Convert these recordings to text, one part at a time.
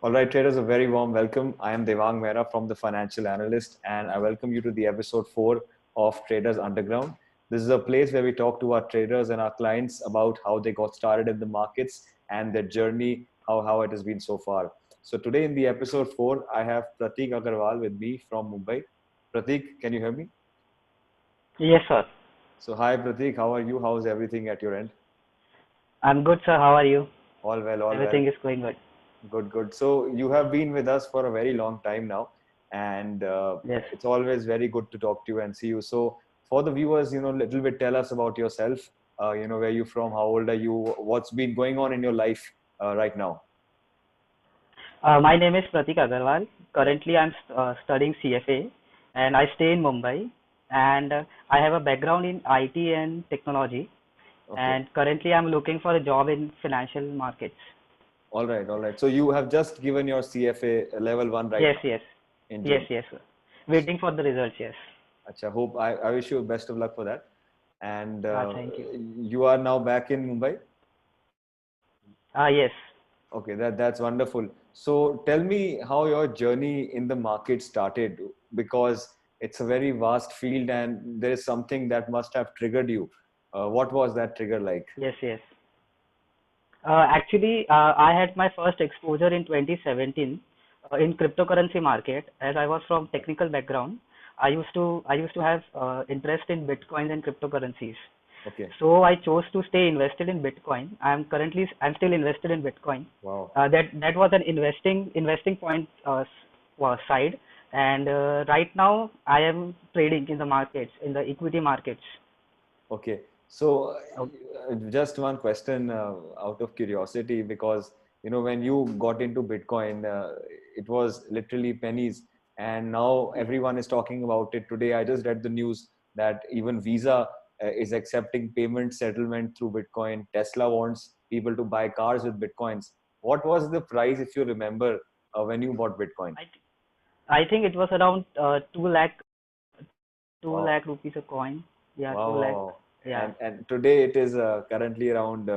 All right, traders, a very warm welcome. I am Devang Mehra from the Financial Analyst, and I welcome you to the episode 4 of Traders Underground. This is a place where we talk to our traders and our clients about how they got started in the markets and their journey, how it has been so far. So, today in the episode 4, I have Pratik Agarwal with me from Mumbai. Pratik, can you hear me? Yes, sir. So, hi, Pratik, how are you? How's everything at your end? I'm good, sir. How are you? All well, all well. Everything is going good. Good, good. So you have been with us for a very long time now, and Yes. it's always very good to talk to you and see you. So for the viewers, little bit tell us about yourself. Where you from? How old are you? What's been going on in your life right now? My name is Pratik Agarwal. Yeah. Currently, I'm studying CFA, and I stay in Mumbai. And I have a background in IT and technology. Okay. And currently, I'm looking for a job in financial markets. All right. All right. So you have just given your CFA level 1 right Yes, now yes, in yes, June. yes, sir. Waiting for the results. Yes. Acha, hope I wish you best of luck for that. And Thank you. you are now back in Mumbai. Yes. Okay, that's wonderful. So tell me how your journey in the market started, because it's a very vast field and there is something that must have triggered you. What was that trigger like? Yes, yes. Actually, I had my first exposure in 2017 in cryptocurrency market. As I was from technical background, I used to have interest in Bitcoin and cryptocurrencies. Okay, So I chose to stay invested in Bitcoin. I'm still invested in Bitcoin. wow. That was an investing point side. And right now I am trading in the markets, in the equity markets. Okay, so Uh, just one question out of curiosity, because when you got into Bitcoin, it was literally pennies, and now yeah. everyone is talking about it today. I just read the news that even Visa is accepting payment settlement through Bitcoin. Tesla wants people to buy cars with Bitcoins. What was the price, if you remember, when you bought Bitcoin? I I think it was around 2 lakh Wow, rupees a coin. Yeah, wow, 2 wow, lakh. wow. Yeah. And today it is currently around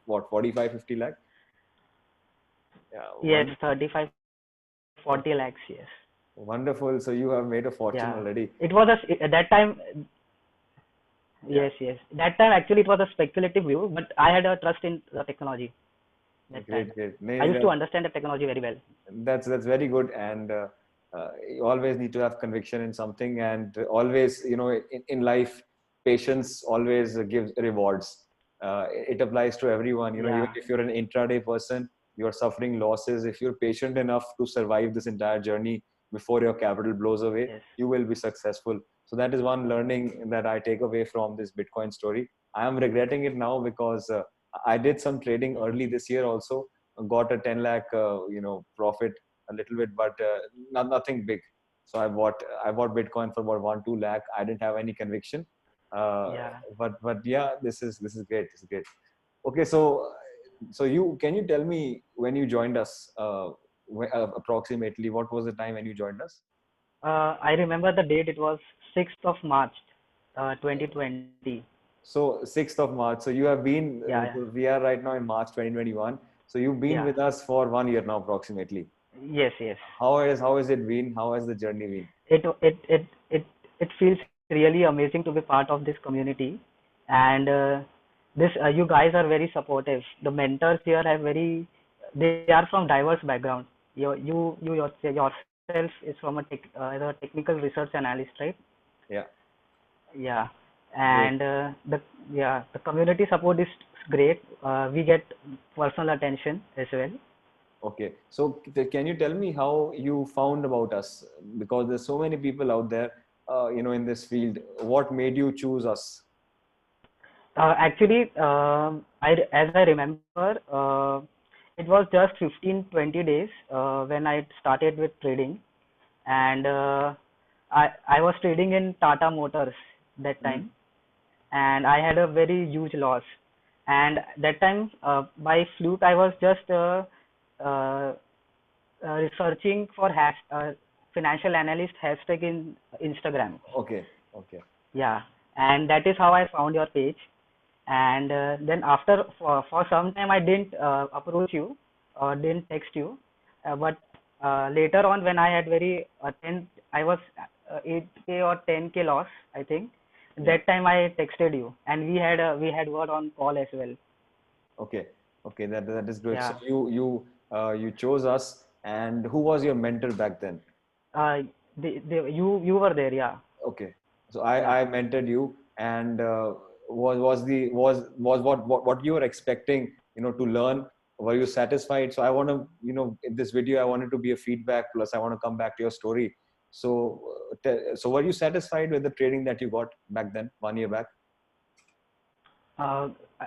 what, 45, 50 lakh? Yeah, Yes, 35, 40 lakhs. Yes. wonderful. So you have made a fortune Yeah. already. It was at that time. Yeah, Yes, yes. That time actually it was a speculative view, but I had a trust in the technology that time. great, great. I Nee, used to understand the technology very well. that's very good, and you always need to have conviction in something, and always, in life, patience always gives rewards. It applies to everyone. Even Yeah. if you're an intraday person, you're suffering losses. If you're patient enough to survive this entire journey before your capital blows away, Yes. you will be successful. So that is one learning that I take away from this Bitcoin story. I am regretting it now because I did some trading Yes. early this year also, got a 10 lakh profit a little bit, but nothing big. So I bought Bitcoin for about 1 2 lakh. I didn't have any conviction, uh, Yeah. but yeah, this is great. This is great. Okay, so you can you tell me when you joined us, approximately what was the time when you joined us? I remember the date. It was 6th of March, 2020. So 6th of March. So you have been. Yeah. Yeah. We are right now in March 2021. So you've been Yeah. with us for 1 year now, approximately. Yes. Yes. How has it been? How has the journey been? it it it it it feels really amazing to be part of this community. And this you guys are very supportive. The mentors here have very, they are from diverse background. Yourself is from as a technical research analyst, right? Yeah, Yeah. great. And the community support is great. We get personal attention as well. Okay. So can you tell me how you found about us? Because there's so many people out there, in this field. What made you choose us? Actually, as I remember, it was just 15-20 days when I started with trading. And I was trading in Tata Motors that Hmm. time, and I had a very huge loss. And that time, by fluke, I was just uh, researching for financial analyst hashtag in Instagram. Okay. Okay. Yeah, and that is how I found your page. And then after for some time I didn't approach you or didn't text you. But later on, when I had very 10, I was 8K or 10K loss, I think. Yeah. That time I texted you, and we had word on call as well. Okay. Okay. That is great. So Yeah. you chose us, and who was your mentor back then? Uh, you were there, yeah. Okay. So Yeah. I mentored you, and was the was what you were expecting, to learn? Were you satisfied? So I want to, in this video, I wanted to be a feedback. Plus, I want to come back to your story. So, so were you satisfied with the training that you got back then, 1 year back? Uh, I,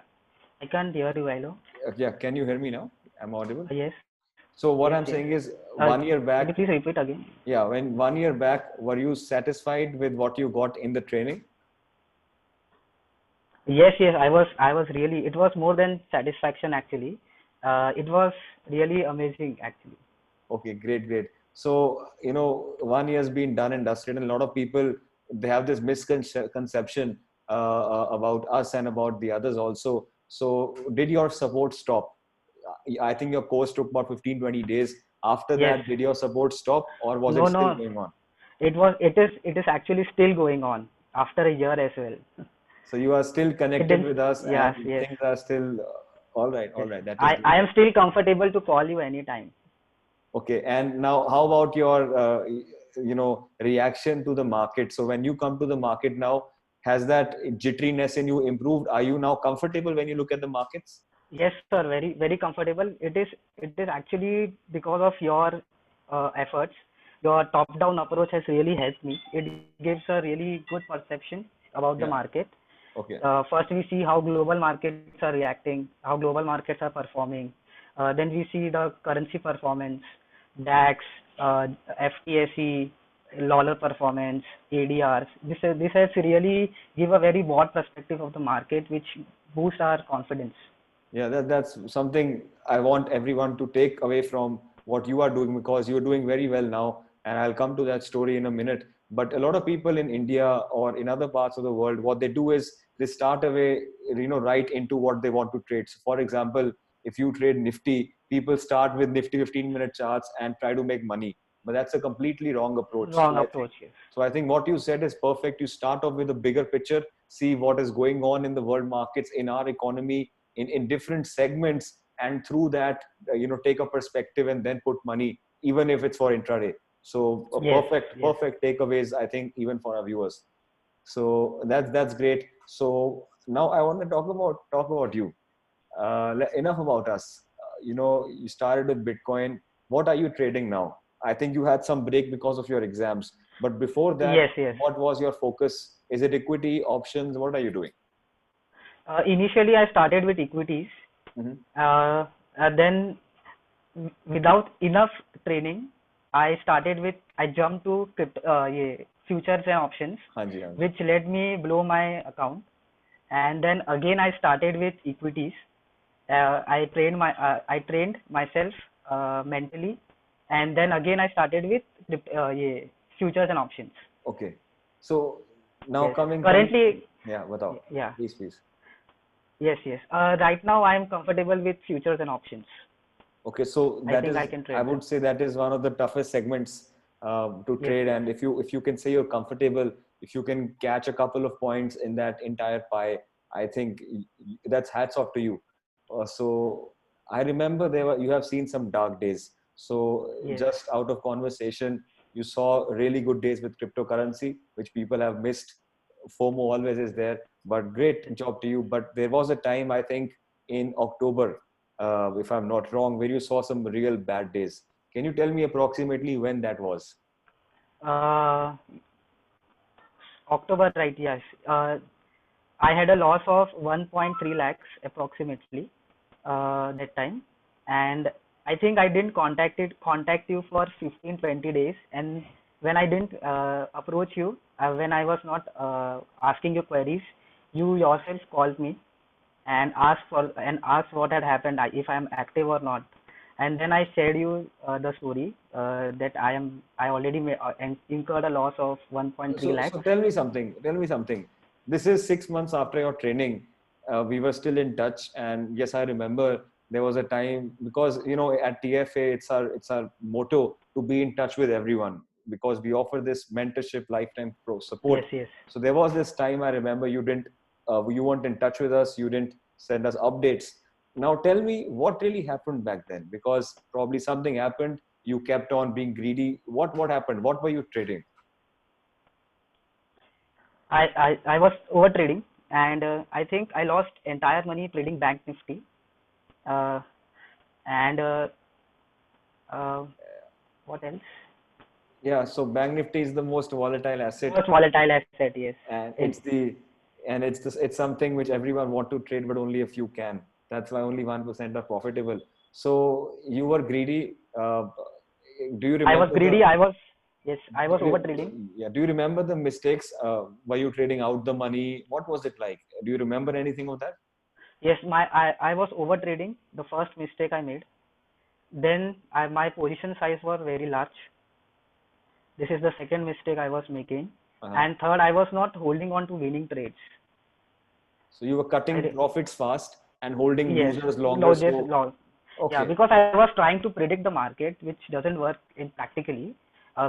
I can't hear you, hello. Yeah. Can you hear me now? I'm audible. Yes, So what yes, I'm yes. saying is, Uh, 1 year could you back, please repeat again? yeah, when 1 year back, were you satisfied with what you got in the training? Yes, yes, I was really, it was more than satisfaction actually. It was really amazing actually. Okay, great, great. So, 1 year has been done and dusted, and a lot of people, they have this misconception about us and about the others also. So, did your support stop? I think your course took about 15, 20 days. After Yes, that, did your support stop, or was it no, still no, going on? it is actually still going on after a year as well. So, you are still It connected didn't, with us, yes, and yes, things are still all right. All yes. right. That is I great. am still comfortable to call you anytime. Okay, and now how about your reaction to the market? So when you come to the market now, has that jitteriness in you improved? Are you now comfortable when you look at the markets? Yes, sir, very, very comfortable. It is actually because of your efforts. Your top-down approach has really helped me. It gives a really good perception about the Yeah. market. Okay. First, we see how global markets are reacting, how global markets are performing. Then we see the currency performance, DAX, FTSE, dollar performance, ADRs. This has really give a very broad perspective of the market, which boosts our confidence. Yeah, that's something I want everyone to take away from what you are doing, because you're doing very well now. And I'll come to that story in a minute. But a lot of people in India or in other parts of the world, what they do is they start away, right into what they want to trade. So for example, if you trade Nifty, people start with Nifty 15-minute charts and try to make money. But that's a completely wrong approach. Wrong approach, yes. So I think what you said is perfect. You start off with a bigger picture, see what is going on in the world markets, in our economy, in different segments, and through that, take a perspective and then put money, even if it's for intraday. So Yes, yes. perfect takeaways, I think, even for our viewers. So that's great. So now I want to talk about you. Enough about us. You started with Bitcoin. What are you trading now? I think you had some break because of your exams. But before that, Yes, yes. what was your focus? Is it equity, options? What are you doing? Initially, I started with equities. Mm-hmm. Then, without enough training, I jumped to yeah, futures and options, Hanji, Hanji. which led me below my account. And then again, I started with equities. I trained myself mentally, and then again I started with yeah, futures and options. Okay. So now Yes. coming. Currently, Yeah, without. yeah. Please, please. Yes, yes. Right now I am comfortable with futures and options. Okay, so I that think I is, can I trade would them. say that is one of the toughest segments to Yes, trade. yes. And if you can say you're comfortable, if you can catch a couple of points in that entire pie, I think that's hats off to you. So I remember you have seen some dark days. So Yes. just out of conversation, you saw really good days with cryptocurrency, which people have missed. FOMO always is there, but great job to you. But there was a time, I think, in October, if I'm not wrong, where you saw some real bad days. Can you tell me approximately when that was? Uh, October, right? Yes. I had a loss of 1.3 lakhs approximately that time, and I think I didn't contact you for 15-20 days. And when I didn't approach you, when I was not asking you queries, you yourself called me and asked what had happened, if I am active or not. And then I shared you the story that I already incurred a loss of 1.3 So, lakhs. so tell me something. Tell me something. This is 6 months after your training. We were still in touch, and yes, I remember there was a time, because at TFA it's our motto to be in touch with everyone, because we offer this mentorship, lifetime pro support. Yes, yes. So there was this time I remember you weren't in touch with us, you didn't send us updates. Now tell me what really happened back then, because probably something happened, you kept on being greedy. What happened? What were you trading? I was over trading, and I think I lost entire money trading Bank Nifty. Uh, and uh, what else? Yeah, so Bank Nifty is the most volatile asset, Most volatile asset, yes. and In it's something which everyone want to trade, but only a few can. That's why only 1% are profitable. So you were greedy. Do you I was remember greedy. the I was Yes, I do was over trading. you, yeah, do you remember the mistakes? Were you trading out the money? What was it like? Do you remember anything of that? Yes, I was over trading. The first mistake I made. Then my position size was very large. This is the second mistake I was making. Uh-huh. And third, I was not holding on to winning trades. So you were cutting I, profits fast and holding yes, losers longer. losses, So loss. Yeah, okay, because I was trying to predict the market, which doesn't work in practically.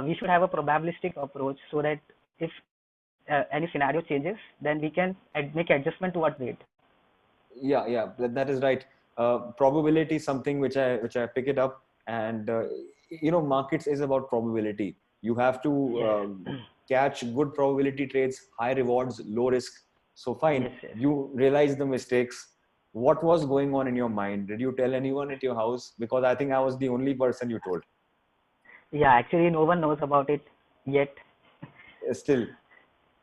We should have a probabilistic approach so that if any scenario changes, then we can make adjustment to what rate. yeah, that is right. Probability is something which I pick it up, and markets is about probability. You have to Yes, catch good probability trades, high rewards, low risk. So fine, yes, yes. you realize the mistakes. What was going on in your mind? Did you tell anyone at your house? Because I think I was the only person you told. Yeah, actually, no one knows about it yet. Still,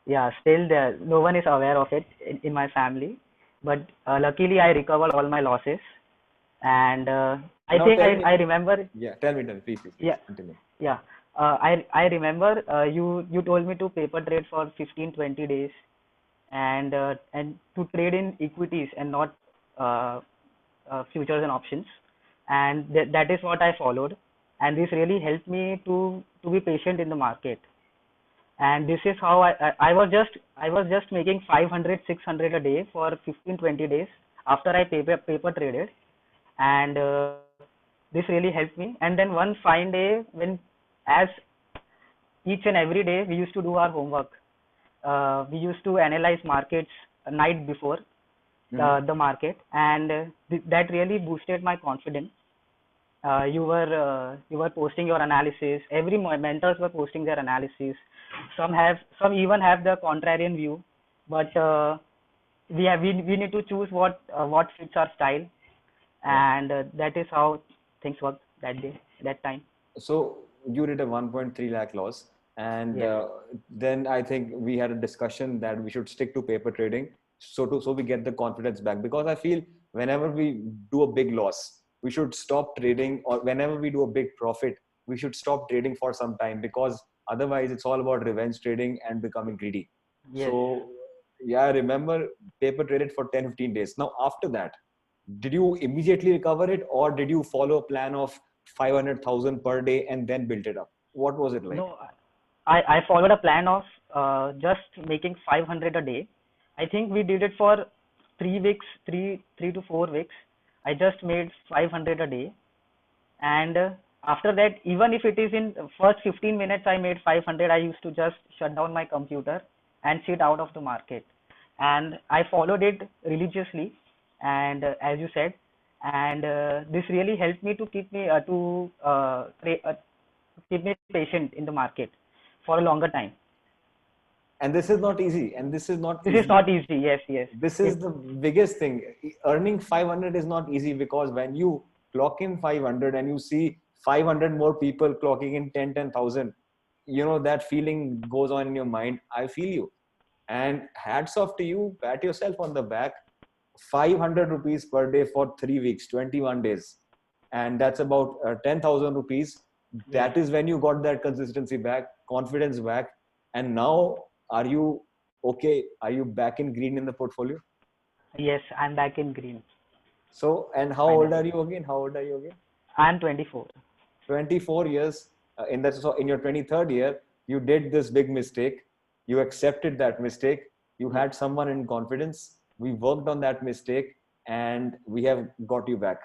Yeah, still there, no one is aware of it in my family. But luckily, I recovered all my losses, and I now think tell me. I remember. Yeah, tell me, please Yeah, continue. yeah. I remember you told me to paper trade for 15-20 days, and to trade in equities and not uh, futures and options, and that is what I followed, and this really helped me to be patient in the market. And this is how I was just making 500 600 a day for 15-20 days after I paper traded, and this really helped me. And then one fine day, when as each and every day we used to do our homework, we used to analyze markets a night before Hmm. the market, and that really boosted my confidence. You were posting your analysis. Every mentors were posting their analysis. Some even have the contrarian view, but we need to choose what fits our style, Yeah. and that is how things worked that day, that time. So you did a 1.3 lakh loss, and Yes, then I think we had a discussion that we should stick to paper trading, so we get the confidence back. Because I feel whenever we do a big loss, we should stop trading, or whenever we do a big profit, we should stop trading for some time, because otherwise it's all about revenge trading and becoming greedy. yes. So yeah, I remember paper traded for 10-15 days. Now after that, did you immediately recover it, or did you follow a plan of 500,000 per day and then built it up? What was it like? No, I followed a plan of just making 500 a day. I think we did it for 3 weeks, 3 to 4 weeks. I just made 500 a day, and after that, even if it is in first 15 minutes I made 500, I used to just shut down my computer and sit out of the market. And I followed it religiously, and as you said, and this really helped me to keep me patient in the market for a longer time. And this is not easy. And this is not This is easy. not easy. Yes, yes. This It is the biggest thing. Earning 500 is not easy, because when you clock in 500 and you see 500 more people clocking in 10,000, that feeling goes on in your mind. I feel you. And hats off to you. Pat yourself on the back. 500 rupees per day for 3 weeks, 21 days. And that's about 10,000 rupees. Yes, That is when you got that consistency back, confidence back. And now, are you okay? Are you back in green in the portfolio? yes. I'm back in green So, and how old are finally. you again? How old are you again? I'm 24. 24 years. So in your 23rd year, you did this big mistake. You accepted that mistake. You Yes, had someone in confidence. We worked on that mistake, and we have got you back.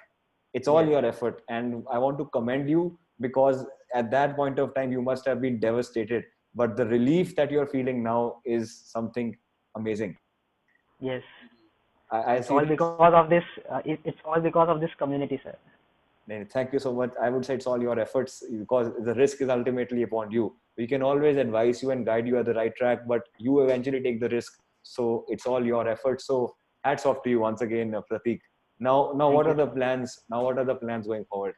It's all Yes. your effort, and I want to commend you, because at that point of time you must have been devastated, but the relief that you're feeling now is something amazing. Yes. I It's see all this. because of this. It's all because of this community, sir. Thank you so much. I would say it's all your efforts, because the risk is ultimately upon you. We can always advise you and guide you at the right track, but you eventually take the risk. So it's all your efforts. So hats off to you once again, Pratik. Now, Thank what are you, the sir. plans? Now, what are the plans going forward?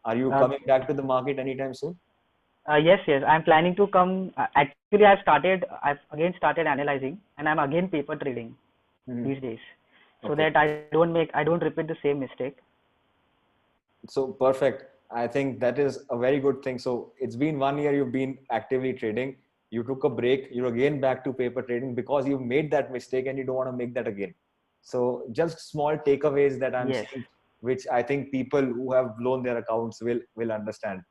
Are you Uh, coming back to the market anytime soon? yes, yes. I'm planning to come. Actually, I've again started analyzing, and I'm again paper trading Mhm. these days, so Okay. that I don't repeat the same mistake. So perfect. I think that is a very good thing. So it's been 1 year you've been actively trading. You took a break. You're again back to paper trading because you made that mistake and you don't want to make that again. So just small takeaways that I'm Yes. seeing, which I think people who have blown their accounts will understand.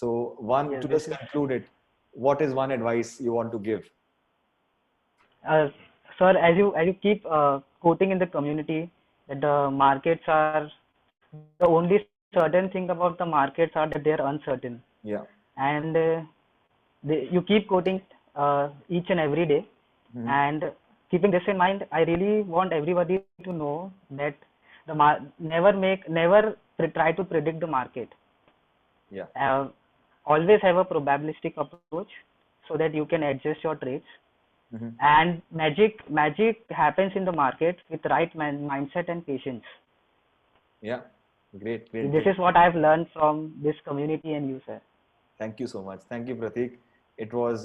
So one, Yes. to This just is. conclude it, what is one advice you want to give? Uh, Sir, as you keep quoting in the community that the markets are the only certain thing about the markets are that they are uncertain, Yeah. and you keep quoting each and every day. Mhm. And keeping this in mind, I really want everybody to know that never try to predict the market. Yeah. Uh, Always have a probabilistic approach so that you can adjust your trades. Mhm. And magic happens in the market with right mindset and patience. Yeah. Great. Great. This Great. is what I've learned from this community and you, sir. Thank you so much. Thank you, Pratik. It was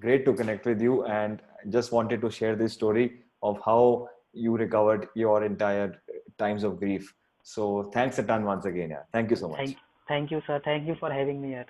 great to connect with you, and just wanted to share this story of how you recovered your entire times of grief. So thanks a ton once again. Yeah. Thank you so much. Thank thank you, sir. Thank you for having me here.